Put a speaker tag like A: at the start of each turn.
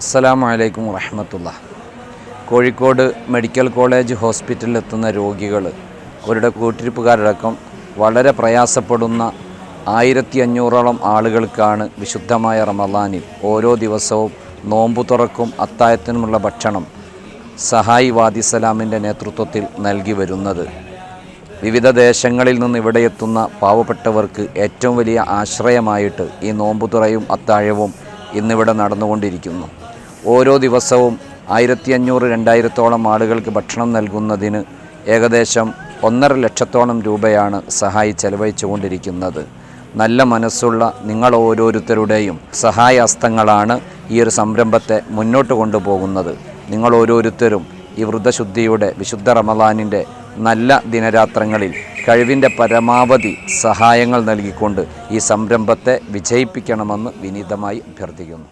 A: അസ്സലാമു അലൈക്കും വറഹ്മത്തുള്ളാഹി. കോഴിക്കോട് മെഡിക്കൽ കോളേജ് ഹോസ്പിറ്റലിൽ എത്തുന്ന രോഗികൾ അവരുടെ കൂട്ടിരിപ്പുകാരടക്കം വളരെ പ്രയാസപ്പെടുന്ന 1500ഓളം ആളുകൾക്കാണ് വിശുദ്ധമായ റമളാനിൽ ഓരോ ദിവസവും നോമ്പ് തുറക്കും അത്താഴത്തിനുമുള്ള ഭക്ഷണം സഹായി വാദിസലാമിൻ്റെ നേതൃത്വത്തിൽ നൽകി വരുന്നത്. വിവിധ ദേശങ്ങളിൽ നിന്ന് ഇവിടെ എത്തുന്ന പാവപ്പെട്ടവർക്ക് ഏറ്റവും വലിയ ആശ്രയമായിട്ട് ഈ നോമ്പുതുറയും അത്താഴവും ഇന്നിവിടെ നടന്നുകൊണ്ടിരിക്കുന്നു. ഓരോ ദിവസവും 1500-2000ഓളം ആളുകൾക്ക് ഭക്ഷണം നൽകുന്നതിന് ഏകദേശം 1.5 ലക്ഷത്തോളം രൂപയാണ് സഹായി ചെലവഴിച്ചു കൊണ്ടിരിക്കുന്നത്. നല്ല മനസ്സുള്ള നിങ്ങൾ ഓരോരുത്തരുടെയും സഹായഹസ്തങ്ങളാണ് ഈ ഒരു സംരംഭത്തെ മുന്നോട്ട് കൊണ്ടുപോകുന്നത്. നിങ്ങൾ ഓരോരുത്തരും ഈ വ്രതശുദ്ധിയുടെ വിശുദ്ധ റമളാനിൻ്റെ നല്ല ദിനരാത്രങ്ങളിൽ കഴിവിൻ്റെ പരമാവധി സഹായങ്ങൾ നൽകിക്കൊണ്ട് ഈ സംരംഭത്തെ വിജയിപ്പിക്കണമെന്ന് വിനീതമായി അഭ്യർത്ഥിക്കുന്നു.